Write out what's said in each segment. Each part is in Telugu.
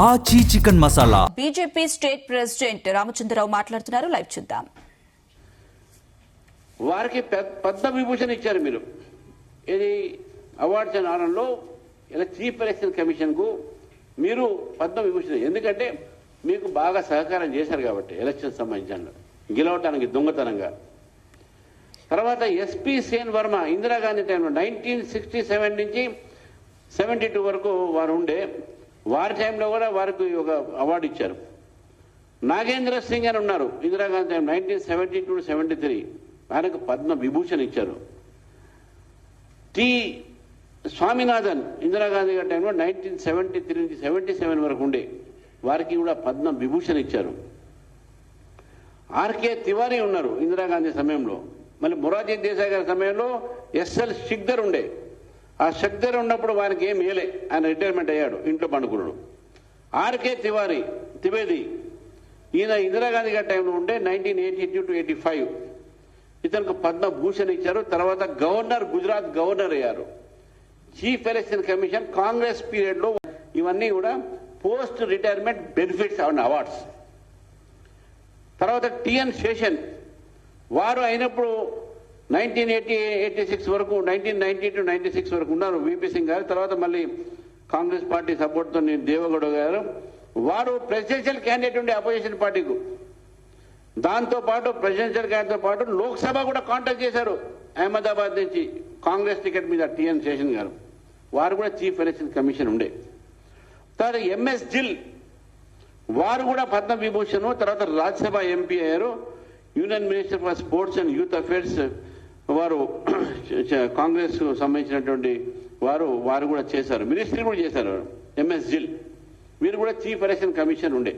ఆచి chicken masala. BJP state president Ramachandra Rao మాట్లాడుతున్నారు. లైవ్ చూద్దాం. వారికి పద్మ విభూషణ్ ఇచ్చారు మీరు. ఇది అవార్డ్స్ అండ్ ఆనర్లో ఇలా చీఫ్ ఎలక్షన్ కమిషన్ కు మీరు పద్మ విభూషణ్, ఎందుకంటే మీకు బాగా సహకారం చేశారు కాబట్టి ఎలక్షన్ సంబంధించిన గెలవటానికి దొంగతనంగా. తర్వాత ఎస్పీ సేన్ వర్మ ఇందిరాగాంధీ టైంలో 1967 నుంచి 72 వరకు వారు ఉండే, వారి టైంలో కూడా వారికి ఒక అవార్డు ఇచ్చారు. నాగేంద్ర సింగ్ అని ఉన్నారు ఇందిరాగాంధీ టైం 1972 to 73, ఆయనకు పద్మ విభూషణ్ ఇచ్చారు. టి స్వామినాథన్ ఇందిరాగాంధీ గారి టైంలో 1973 నుంచి 77 వరకు ఉండే, వారికి కూడా పద్మ విభూషణ్ ఇచ్చారు. ఆర్కే తివారీ ఉన్నారు ఇందిరాగాంధీ సమయంలో. మళ్ళీ మొరార్జీ దేశాయ్ గారి సమయంలో ఎస్ఎల్ షిగ్దర్ ఉండే, ఆ షిగ్దర్ ఉన్నప్పుడు వారికి ఏం ఇయ్యలే, ఆయన రిటైర్మెంట్ అయ్యాడు, ఇంట్లో పండుకున్నాడు. ఆర్కే త్రివేది ఈయన ఇందిరాగాంధీ గారి టైంలో ఉండే 1982 to 85, ఇతనికి పద్మభూషణ్ ఇచ్చారు. తర్వాత గవర్నర్, గుజరాత్ గవర్నర్ అయ్యారు. Chief election commission Congress period లో ఇవన్నీ కూడా post retirement benefits and awards. తర్వాత టిఎన్ శేషన్ వారు అయినప్పుడు 1986 వరకు, 1990 to 96 వరకు ఉన్నారు విపి సింగ్ గారు. తర్వాత మళ్ళీ కాంగ్రెస్ పార్టీ సపోర్ట్తో దేవగౌడ గారు, వారు ప్రెసిడెన్షియల్ క్యాండిడేట్ ఉండే అపోజిషన్ పార్టీకు. దాంతో పాటు ప్రెసిడెన్షియల్ క్యాండిడేట్తో పాటు లోక్సభ కూడా కాంటాక్ట్ చేశారు అహ్మదాబాద్ నుంచి కాంగ్రెస్ టికెట్ మీద టిఎన్ శేషన్ గారు, వారు కూడా చీఫ్ ఎలక్షన్ కమిషన్ ఉండే. తర్వాత ఎంఎస్ జిల్ వారు కూడా పద్మ విభూషణ్, తర్వాత రాజ్యసభ ఎంపీ అయ్యారు. Union minister for sports and youth affairs వారు కాంగ్రెస్ సంబంధించినటువంటి వారు కూడా చేశారు, మినిస్ట్రీ కూడా చేశారు ఎంఎస్ జిల్. వీరు కూడా చీఫ్ ఎలక్షన్ కమిషన్ ఉండే.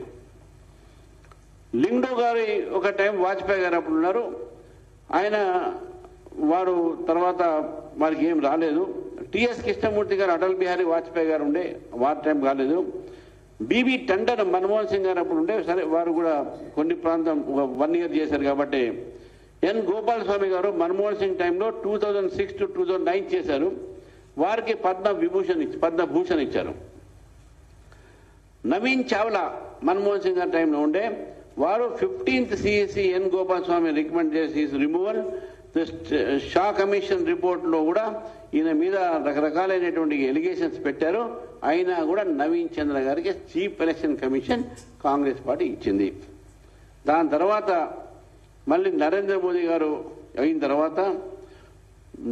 లింగ్డో గారు ఒక టైం వాజ్పేయి గారు అప్పుడు ఉన్నారు, వారు తర్వాత వారికి ఏం రాలేదు. టిఎస్ కృష్ణమూర్తి గారు, అటల్ బిహారీ వాజ్పేయి గారు ఉండే, వారి టైం కాలేదు. బిబి టండన్ మన్మోహన్ సింగ్ గారు అప్పుడు ఉండే, సరే వారు కూడా కొన్ని ప్రాంతం 1 year చేశారు కాబట్టి. ఎన్ గోపాల్ స్వామి గారు మన్మోహన్ సింగ్ టైంలో 2006 to 2009 చేశారు, వారికి పద్మభూషణ్ ఇచ్చారు. నవీన్ చావ్లా మన్మోహన్ సింగ్ గారి టైంలో ఉండే, వారు 15th CEC ఎన్ గోపాల్ స్వామి రికమెండ్ చేసి రిమూవల్. షా కమిషన్ రిపోర్ట్ లో కూడా ఈయన మీద రకరకాలైనటువంటి ఎలిగేషన్స్ పెట్టారు, అయినా కూడా నవీన్ చంద్ర గారికి chief election commission Congress party ఇచ్చింది. దాని తర్వాత మళ్ళీ నరేంద్ర మోదీ గారు అయిన తర్వాత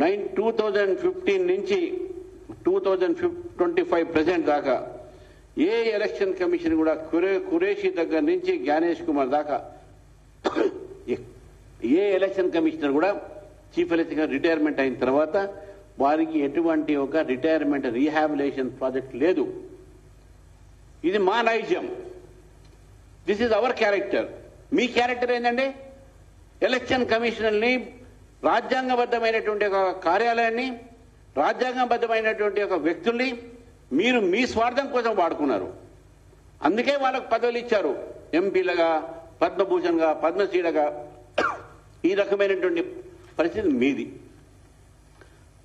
2015 నుంచి 2025 ప్రెసిడెంట్ దాకా ఏ ఎలక్షన్ కమిషన్ కూడా ఖురేషి దగ్గర నుంచి జ్ఞానేష్ కుమార్ దాకా ఏ ఎలక్షన్ కమిషనర్ కూడా చీఫ్ ఎలక్షన్ రిటైర్మెంట్ అయిన తర్వాత వారికి ఎటువంటి ఒక రిటైర్మెంట్ రీహాబిలేషన్ ప్రాజెక్ట్ లేదు. ఇది మా నైజం. This is our character. మీ క్యారెక్టర్ ఏంటంటే ఎలక్షన్ కమిషనర్ని, రాజ్యాంగబద్ధమైనటువంటి ఒక కార్యాలయాన్ని, రాజ్యాంగబద్ధమైనటువంటి ఒక వ్యక్తుల్ని మీరు మీ స్వార్థం కోసం వాడుకున్నారు. అందుకే వాళ్ళకు పదవులు ఇచ్చారు, ఎంపీలుగా, పద్మభూషణ్గా, పద్మశ్రీలుగా. ఈ రకమైనటువంటి పరిస్థితి మీది.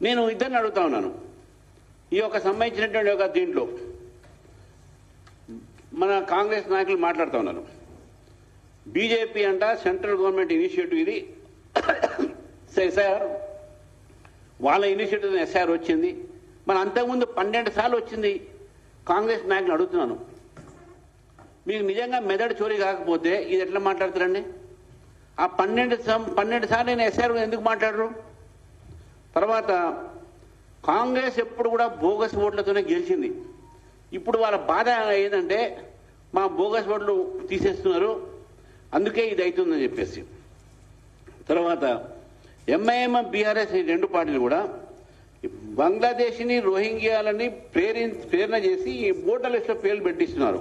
నేను ఇద్దరిని అడుగుతా ఉన్నాను, ఈ యొక్క సంబంధించినటువంటి ఒక దీంట్లో మన కాంగ్రెస్ నాయకులు మాట్లాడుతూ ఉన్నారు. బీజేపీ అంట సెంట్రల్ గవర్నమెంట్ ఇనిషియేటివ్ ఇది, ఎస్ఐఆర్ వాళ్ళ ఇనిషియేటివ్ ఎస్ఐఆర్ వచ్చింది. మన అంతకుముందు 12 సార్లు వచ్చింది. కాంగ్రెస్ నాయకులు అడుగుతున్నాను, మీకు నిజంగా మెదడు చోరీ కాకపోతే ఇది ఎట్లా మాట్లాడతారండి? ఆ 12 సార్లు నేను ఎస్ఆర్ ఎందుకు మాట్లాడరు? తర్వాత కాంగ్రెస్ ఎప్పుడు కూడా బోగస్ ఓట్లతోనే గెలిచింది. ఇప్పుడు వాళ్ళ బాధ ఏంటంటే మా బోగస్ ఓట్లు తీసేస్తున్నారు, అందుకే ఇది అవుతుందని చెప్పేసి. తర్వాత ఎంఐఎం, బీఆర్ఎస్ ఈ 2 పార్టీలు కూడా బంగ్లాదేశ్ని, రోహింగ్యాలని ప్రేరణ చేసి ఈ ఓటర్ లిస్టులో పేర్లు పెట్టిస్తున్నారు.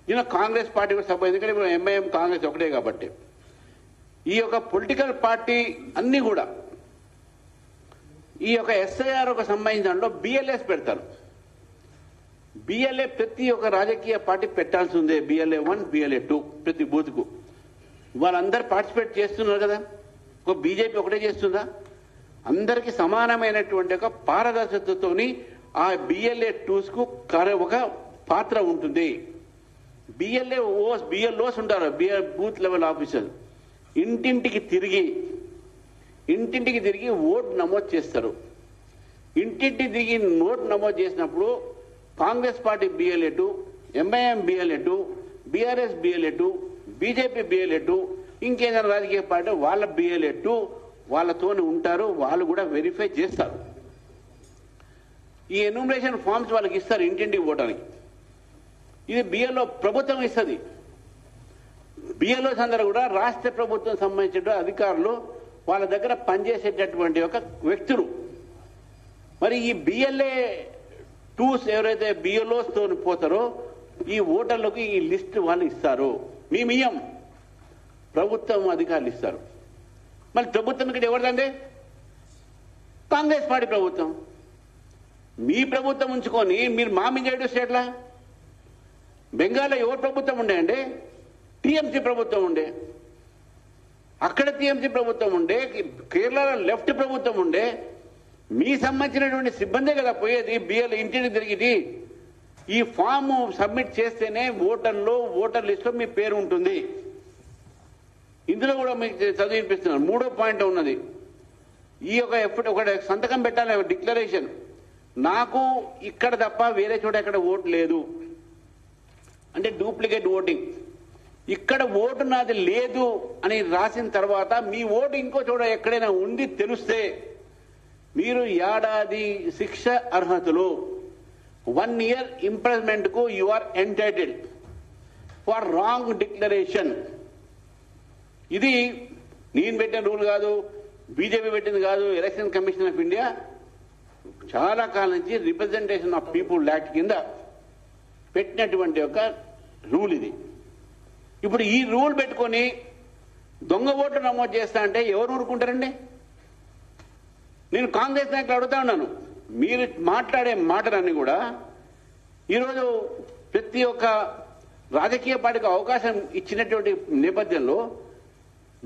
నేను కాంగ్రెస్ పార్టీ కూడా సపోజ్, ఎందుకంటే ఇప్పుడు ఎంఐఎం కాంగ్రెస్ ఒకటే కాబట్టి. ఈ యొక్క పొలిటికల్ పార్టీ అన్ని కూడా ఈ యొక్క ఎస్ఐఆర్ ఒక సంబంధించిన దాంట్లో బిఎల్ఎస్ పెడతారు. బిఎల్ఏ ప్రతి ఒక్క రాజకీయ పార్టీ పెట్టాల్సి ఉంది. బిఎల్ఏ 1, బిఎల్ఏ 2 ప్రతి బూత్కు వాళ్ళందరూ పార్టిసిపేట్ చేస్తున్నారు కదా. ఒక బీజేపీ ఒకటే చేస్తుందా? అందరికీ సమానమైనటువంటి ఒక పారదర్శకతతోని ఆ BLA-2s ఒక పాత్ర ఉంటుంది. బిఎల్ఓస్ ఉంటారు, బూత్ లెవెల్ ఆఫీసర్, ఇంటింటికి తిరిగి ఓటు నమోదు చేస్తారు. ఇంటింటికి తిరిగి ఓటు నమోదు చేసినప్పుడు Congress party BLA-2, MIM BLA-2, BRS BLA-2, BJP BLA-2, ఇంకేదైనా రాజకీయ పార్టీ వాళ్ళ BLA-2 వాళ్ళతోనే ఉంటారు. వాళ్ళు కూడా వెరిఫై చేస్తారు. ఈ ఎన్యూమరేషన్ ఫామ్స్ వాళ్ళకి ఇస్తారు ఇంటింటికి ఓటానికి. ఇది BLO ప్రభుత్వం ఇస్తుంది. BLOs అందరూ కూడా రాష్ట్ర ప్రభుత్వం సంబంధించిన అధికారులు, వాళ్ళ దగ్గర పనిచేసేటటువంటి ఒక వ్యక్తులు. మరి ఈ BLA-2s ఎవరైతే BLOs తో పోతారో ఈ ఓటర్లకు ఈ లిస్ట్ వాళ్ళు ఇస్తారు. మేమియం ప్రభుత్వం అధికారులు ఇస్తారు. మరి ప్రభుత్వం ఇక్కడ ఎవరిదండి? కాంగ్రెస్ పార్టీ ప్రభుత్వం. మీ ప్రభుత్వం ఉంచుకొని మీరు మా మీద చేయడం స్టేట్లా? బెంగాల్లో ఎవరు ప్రభుత్వం ఉండే అండి? TMC ప్రభుత్వం ఉండే. అక్కడ TMC ప్రభుత్వం ఉండే, కేరళలో లెఫ్ట్ ప్రభుత్వం ఉండే. మీ సంబంధించినటువంటి సిబ్బందే కదా పోయేది BLO ఇంటికి తిరిగి. ఈ ఫామ్ సబ్మిట్ చేస్తేనే ఓటర్ లిస్టులో మీ పేరు ఉంటుంది. ఇందులో కూడా మీకు చదివినిపిస్తున్నారు. 3వ పాయింట్ ఉన్నది. ఈ ఒక సంతకం పెట్టాలి, డిక్లరేషన్. నాకు ఇక్కడ తప్ప వేరే చోట ఎక్కడ ఓటు లేదు అంటే డూప్లికేట్ ఓటింగ్. ఇక్కడ ఓటు నాది లేదు అని రాసిన తర్వాత మీ ఓటు ఇంకో చోట ఎక్కడైనా ఉంది తెలిస్తే మీరు ఏడాది శిక్ష అర్హతలు, 1 year ఇంప్రెస్మెంట్ కు you are entitled for wrong declaration. ఇది నేను పెట్టిన రూల్ కాదు, బీజేపీ పెట్టింది కాదు. ఎలక్షన్ కమిషన్ ఆఫ్ ఇండియా చాలా కాలం నుంచి రిప్రజెంటేషన్ ఆఫ్ పీపుల్ యాక్ట్ కింద పెట్టినటువంటి ఒక రూల్ ఇది. ఇప్పుడు ఈ రూల్ పెట్టుకొని దొంగ ఓట్లు నమోదు చేస్తా అంటే ఎవరు ఊరుకుంటారండి? నేను కాంగ్రెస్ నాయకులు అడుగుతా ఉన్నాను. మీరు మాట్లాడే మాటలన్నీ కూడా ఈరోజు ప్రతి ఒక్క రాజకీయ పార్టీకి అవకాశం ఇచ్చినటువంటి నేపథ్యంలో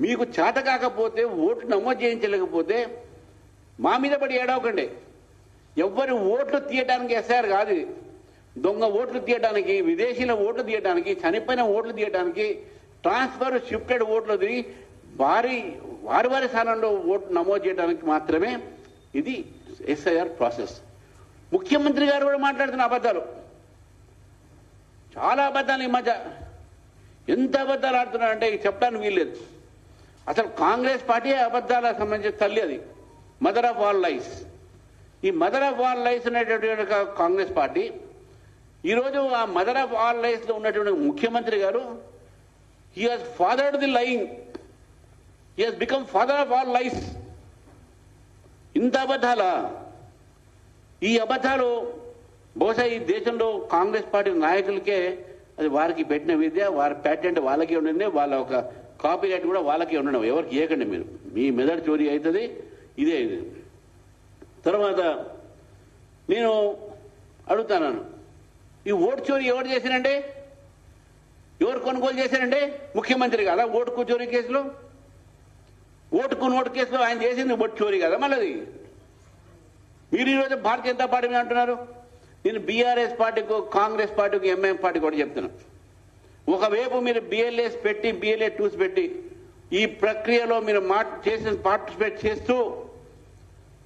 మీకు చేత కాకపోతే, ఓట్లు నమోదు చేయించలేకపోతే మా మీద పడి ఏడవకండి. ఎవరి ఓట్లు తీయడానికి ఎస్ఆర్ కాదు ఇది. దొంగ ఓట్లు తీయడానికి, విదేశీల ఓట్లు తీయడానికి, చనిపోయిన ఓట్లు తీయడానికి, ట్రాన్స్ఫర్ షిఫ్టెడ్ ఓట్లు తిరిగి వారి స్థానంలో ఓట్లు నమోదు చేయడానికి మాత్రమే ఇది SIR ప్రాసెస్. ముఖ్యమంత్రి గారు కూడా మాట్లాడుతున్న అబద్ధాలు, చాలా అబద్ధాలు. ఈ మధ్య ఎంత అబద్ధాలు ఆడుతున్నారంటే చెప్పడానికి వీల్లేదు. అసలు కాంగ్రెస్ పార్టీ అబద్ధాలకు సంబంధించిన తల్లి, అది మదర్ ఆఫ్ ఆల్ లైస్. ఈ మదర్ ఆఫ్ ఆల్ లైస్ అనేటువంటి కాంగ్రెస్ పార్టీ ఈరోజు ఆ మదర్ ఆఫ్ ఆల్ లైస్ లో ఉన్నటువంటి ముఖ్యమంత్రి గారు he has fathered the lying, he has become father of all lies. ఇంత అబద్ధాలా? ఈ అబద్ధాలు బహుశా ఈ దేశంలో కాంగ్రెస్ పార్టీ నాయకులకే అది వారికి పెట్టిన విద్య, వారి ప్యాటెంట్ వాళ్ళకే ఉండింది, వాళ్ళ ఒక కాపీ రైట్ కూడా వాళ్ళకే ఉండడం. ఎవరికి ఇవ్వకండి మీరు, మీ మెదడు చోరీ అవుతుంది. ఇదే ఇది. తర్వాత నేను అడుగుతాను, ఈ ఓటు చోరీ ఎవరు చేశారంటే, ఎవరు కొనుగోలు చేశారంటే? ముఖ్యమంత్రి కదా. ఓటు చోరీ కేసులో, ఓటు కేసులో ఆయన చేసింది ఓటు చోరీ కదా. మళ్ళీ మీరు ఈరోజు భారతీయ జనతా పార్టీ మీద అంటున్నారు. నేను BRS పార్టీకు, కాంగ్రెస్ పార్టీకి, MIM పార్టీ కూడా చెప్తున్నాను. ఒకవైపు మీరు BLAs పెట్టి, BLA-2s పెట్టి ఈ ప్రక్రియలో మీరు పార్టిసిపేట్ చేస్తూ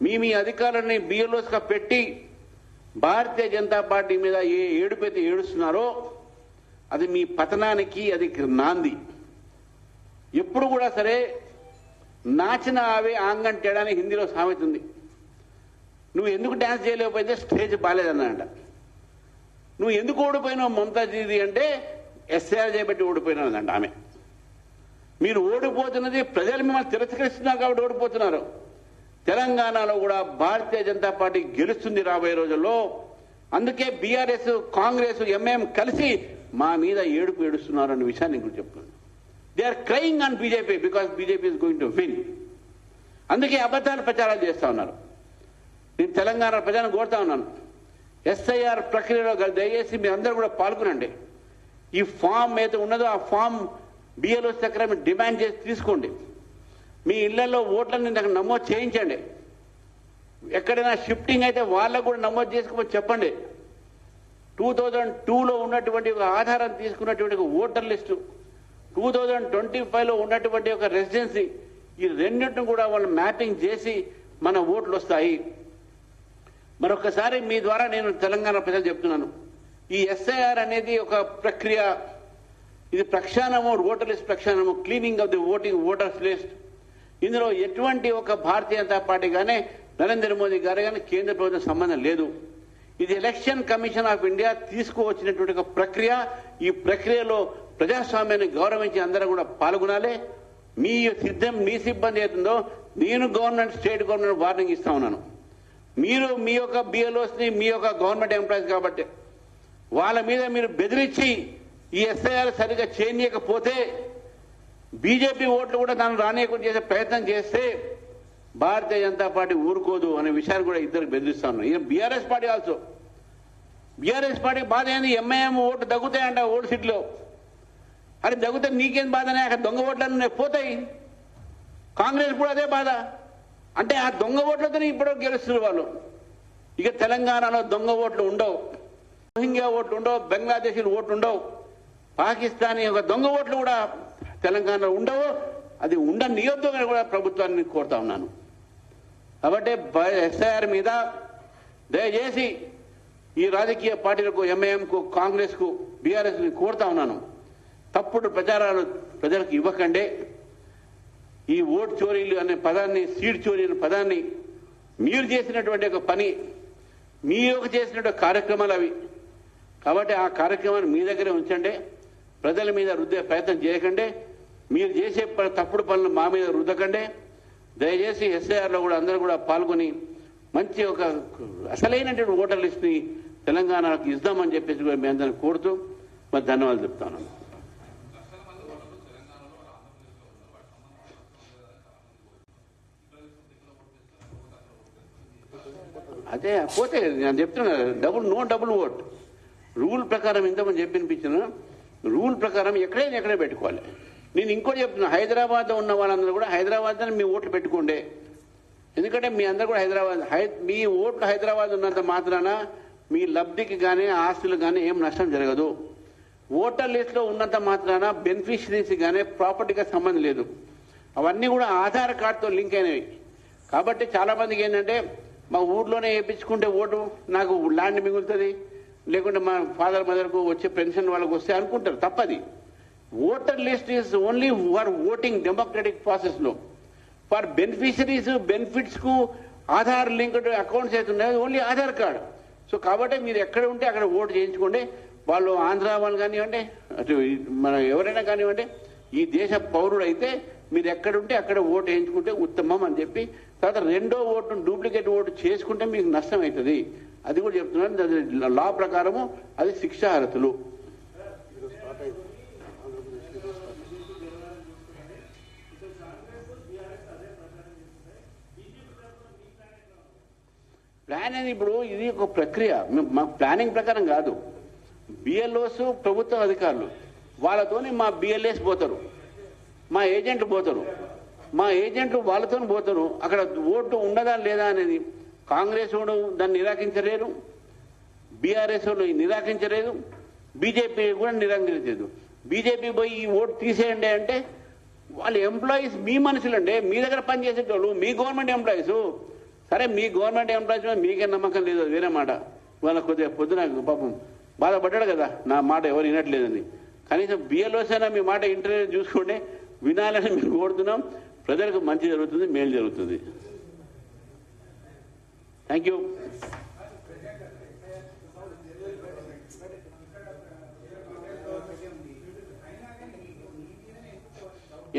మీ అధికారులని BLOs గా పెట్టి భారతీయ జనతా పార్టీ మీద ఏ ఏడుపైతే ఏడుస్తున్నారో అది మీ పతనానికి అది నాంది. ఎప్పుడు కూడా సరే నాచిన ఆవే ఆంగన్ తేడాని హిందీలో సామెత ఉంది. నువ్వు ఎందుకు డ్యాన్స్ చేయలేకపోతే స్టేజ్ బాగాలేదన్నాడంట. నువ్వు ఎందుకు ఓడిపోయినావు మమతాజీది అంటే SIR చేయబట్టి ఓడిపోయినాదంట ఆమె. మీరు ఓడిపోతున్నది ప్రజలు మిమ్మల్ని తిరస్కరిస్తున్నారు కాబట్టి ఓడిపోతున్నారు. తెలంగాణలో కూడా భారతీయ జనతా పార్టీ గెలుస్తుంది రాబోయే రోజుల్లో. అందుకే BRS, కాంగ్రెస్, MIM కలిసి మా మీద ఏడుస్తున్నారు అన్న విషయాన్ని నేను చెప్తున్నాను. They are crying on BJP because BJP is going to win. అందుకే అబద్ధాలు ప్రచారాలు చేస్తా ఉన్నారు. నేను తెలంగాణ ప్రజలను కోరుతా ఉన్నాను, SIR ప్రక్రియలో దయచేసి మీ అందరూ కూడా పాల్గొనండి. ఈ ఫామ్ ఏదైతే ఉన్నదో ఆ ఫామ్ BLOs దగ్గర మీరు డిమాండ్ చేసి తీసుకోండి. మీ ఇళ్లలో ఓట్లను నమోదు చేయించండి. ఎక్కడైనా షిఫ్టింగ్ అయితే వాళ్ళకు కూడా నమోదు చేసుకోమని చెప్పండి. 2002లో ఉన్నటువంటి ఒక ఆధారం తీసుకున్నటువంటి ఒక ఓటర్ లిస్టు, 2025లో ఉన్నటువంటి ఒక రెసిడెన్సీ, ఈ రెండింటిని కూడా వాళ్ళు మ్యాపింగ్ చేసి మన ఓట్లు వస్తాయి. మరొకసారి మీ ద్వారా నేను తెలంగాణ ప్రజలు చెప్తున్నాను, ఈ ఎస్ఐఆర్ అనేది ఒక ప్రక్రియ. ఇది ప్రక్షాళనము, ఓటర్ లిస్ట్ ప్రక్షాళనము, cleaning of the voters list. ఇందులో ఎటువంటి ఒక భారతీయ జనతా పార్టీ కానీ నరేంద్ర మోదీ గారు కానీ కేంద్ర ప్రభుత్వం సంబంధం లేదు. ఇది ఎలక్షన్ కమిషన్ ఆఫ్ ఇండియా తీసుకువచ్చినటువంటి ఒక ప్రక్రియ. ఈ ప్రక్రియలో ప్రజాస్వామ్యాన్ని గౌరవించి అందరూ కూడా పాల్గొనాలి. మీ సిబ్బంది అవుతుందో నేను గవర్నమెంట్, స్టేట్ గవర్నమెంట్ వార్నింగ్ ఇస్తా ఉన్నాను. మీరు మీ యొక్క బిఎల్ఓస్ని, మీ యొక్క గవర్నమెంట్ ఎంప్లాయీస్ కాబట్టి వాళ్ళ మీద మీరు బెదిరించి ఈ ఎస్ఐఆర్ సరిగా చేయనీయకపోతే, బీజేపీ ఓట్లు కూడా దాన్ని రానియకుండా చేసే ప్రయత్నం చేస్తే భారతీయ జనతా పార్టీ ఊరుకోదు అనే విషయాన్ని కూడా ఇద్దరికి బెదిరిస్తా ఉన్నాం. ఈయన BRS party also. BRS party బాధ ఏంది? ఎంఐఎం ఓట్లు తగ్గుతాయంట ఓటు సీట్లో. అరే తగ్గితే నీకేం బాధనే? అక్కడ దొంగ ఓట్లన్నీ పోతాయి. కాంగ్రెస్ కూడా అదే బాధ. అంటే ఆ దొంగ ఓట్లతో ఇప్పుడు గెలుస్తున్నారు వాళ్ళు. ఇక తెలంగాణలో దొంగ ఓట్లు ఉండవు, రోహింగ్యా ఓట్లు ఉండవు, బంగ్లాదేశీ ఓట్లు ఉండవు, పాకిస్తానీ ఒక దొంగ ఓట్లు కూడా తెలంగాణలో ఉండవు. అది ఉండనియొద్దు అని కూడా ప్రభుత్వాన్ని కోరుతా ఉన్నాను. కాబట్టి ఎస్ఐఆర్ మీద దయచేసి ఈ రాజకీయ పార్టీలకు, ఎంఐఎంకు, కాంగ్రెస్కు, బీఆర్ఎస్ని కోరుతా ఉన్నాను, తప్పుడు ప్రచారాలు ప్రజలకు ఇవ్వకండి. ఈ ఓటు చోరీలు అనే పదాన్ని, సీట్ చోరీ అనే పదాన్ని మీరు చేసినటువంటి ఒక పని, మీరు చేసినటువంటి కార్యక్రమాలు అవి. కాబట్టి ఆ కార్యక్రమాన్ని మీ దగ్గరే ఉంచండి. ప్రజల మీద రుద్దే ప్రయత్నం చేయకండి. మీరు చేసే తప్పుడు పనులు మా మీద రుద్దకండి. దయచేసి ఎస్ఐఆర్లో కూడా అందరూ కూడా పాల్గొని మంచి ఒక అసలైనటువంటి ఓటర్ లిస్ట్ని తెలంగాణకు ఇద్దామని చెప్పేసి కూడా మీ అందరిని కోరుతూ మరి ధన్యవాదాలు చెప్తాను. అదే పోతే నేను చెప్తున్నా, నో డబుల్ ఓట్ రూల్ ప్రకారం ఇంతమంది చెప్పినిపించిన రూల్ ప్రకారం ఎక్కడే పెట్టుకోవాలి. నేను ఇంకోటి చెప్తున్నా, హైదరాబాద్లో ఉన్న వాళ్ళందరూ కూడా హైదరాబాద్లో మీ ఓట్లు పెట్టుకోండి. ఎందుకంటే మీ అందరూ కూడా మీ ఓట్లు హైదరాబాద్ ఉన్నంత మాత్రాన మీ లబ్ధికి కానీ ఆస్తులు కానీ ఏం నష్టం జరగదు. ఓటర్ లిస్ట్లో ఉన్నంత మాత్రాన బెనిఫిషరీస్ కానీ ప్రాపర్టీగా సంబంధం లేదు. అవన్నీ కూడా ఆధార్ కార్డుతో లింక్ అయినవి. కాబట్టి చాలా మందికి ఏంటంటే, మా ఊర్లోనే వేయించుకుంటే ఓటు నాకు ల్యాండ్ మిగులుతుంది, లేకుంటే మా ఫాదర్ మదర్కు వచ్చే పెన్షన్ వాళ్ళకు వస్తే అనుకుంటారు. తప్పది. Voter list is only for voting democratic ప్రాసెస్లో. ఫర్ బెనిఫిషరీస్, బెనిఫిట్స్కు ఆధార్ లింక్డ్ అకౌంట్స్ అవుతున్నాయి, ఓన్లీ ఆధార్ కార్డు. సో కాబట్టి మీరు ఎక్కడ ఉంటే అక్కడ ఓటు చేయించుకోండి. వాళ్ళు ఆంధ్ర వాళ్ళు కానివ్వండి, అటు మన ఎవరైనా కానివ్వండి, ఈ దేశ పౌరుడు అయితే మీరు ఎక్కడుంటే అక్కడ ఓటు వేయించుకుంటే ఉత్తమం అని చెప్పి, తర్వాత రెండో ఓటు డూప్లికేట్ ఓటు చేసుకుంటే మీకు నష్టం అవుతుంది. అది కూడా చెప్తున్నాను. లా ప్రకారము అది శిక్షార్హతలు. ప్లాన్ అనేది ఇప్పుడు ఇది ఒక ప్రక్రియ. మా ప్లానింగ్ ప్రకారం కాదు. బిఎల్ఓస్ ప్రభుత్వ అధికారులు వాళ్ళతోని మా బిఎల్ఏస్ పోతారు, మా ఏజెంట్లు పోతారు, మా ఏజెంట్లు వాళ్ళతో పోతారు. అక్కడ ఓటు ఉన్నదా లేదా అనేది కాంగ్రెస్ వాడు దాన్ని నిరాకరించలేరు, బీఆర్ఎస్ వాళ్ళు నిరాకరించలేదు, బీజేపీ కూడా నిరాకరించలేదు. బీజేపీ పోయి ఈ ఓటు తీసేయండి అంటే వాళ్ళ ఎంప్లాయీస్ మీ మనుషులండి, మీ దగ్గర పనిచేసేటోళ్ళు, మీ గవర్నమెంట్ ఎంప్లాయీస్. సరే మీ గవర్నమెంట్ ఎంప్లాయీస్ మీద మీకే నమ్మకం లేదు, అది వేరే మాట. వాళ్ళ కొద్దిగా పొద్దున పాపం బాధపడ్డాడు కదా, నా మాట ఎవరు వినట్లేదని. కనీసం బిఎల్ఓస్ అయినా మీ మాట ఇంటర్వ్యూ చూసుకోండి, వినాలని మేము కోరుతున్నాం. ప్రజలకు మంచి జరుగుతుంది, మేలు జరుగుతుంది. Thank you.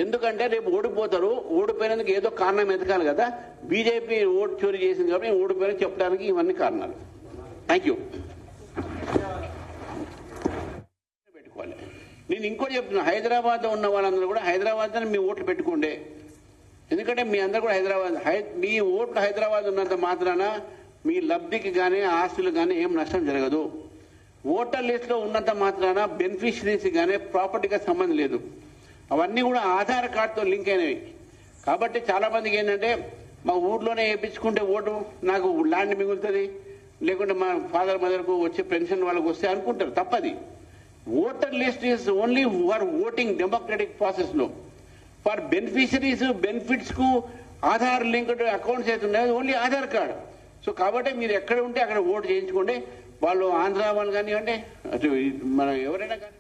ఎందుకంటే రేపు ఓడిపోతారు, ఓడిపోయినందుకు ఏదో కారణం ఎతకాలి కదా. బీజేపీ ఓటు చోరీ చేసింది కాబట్టి ఓడిపోయిన చెప్పడానికి ఇవన్నీ కారణాలు. Thank you. పెట్టుకోవాలి. నేను ఇంకోటి చెప్తున్నా, హైదరాబాద్లో ఉన్న వాళ్ళందరూ కూడా హైదరాబాద్లో మీ ఓట్లు పెట్టుకోండి. ఎందుకంటే మీ అందరూ కూడా మీ ఓట్లు హైదరాబాద్ ఉన్నంత మాత్రాన మీ లబ్ధికి కానీ ఆస్తులు కానీ ఏం నష్టం జరగదు. ఓటర్ లిస్ట్లో ఉన్నంత మాత్రాన బెనిఫిషరీస్ కానీ ప్రాపర్టీగా సంబంధం లేదు. అవన్నీ కూడా ఆధార్ కార్డుతో లింక్ అయినవి. కాబట్టి చాలా మందికి ఏంటంటే, మా ఊర్లోనే వేయించుకుంటే ఓటు నాకు ల్యాండ్ మిగులుతుంది, లేకుంటే మా ఫాదర్ మదర్కు వచ్చే పెన్షన్ వాళ్ళకు వస్తే అనుకుంటారు. తప్పది. Voter list is only for voting democratic process లో. ఫర్ బెనిఫిషరీస్ బెనిఫిట్స్ కు ఆధార్ లింక్డ్ అకౌంట్స్ అయితే ఉన్నాయి, ఓన్లీ ఆధార్ కార్డు. సో కాబట్టి మీరు ఎక్కడ ఉంటే అక్కడ ఓటు చేయించుకోండి. వాళ్ళు ఆంధ్ర వాళ్ళు కానివ్వండి, అటు మన ఎవరైనా కానీ.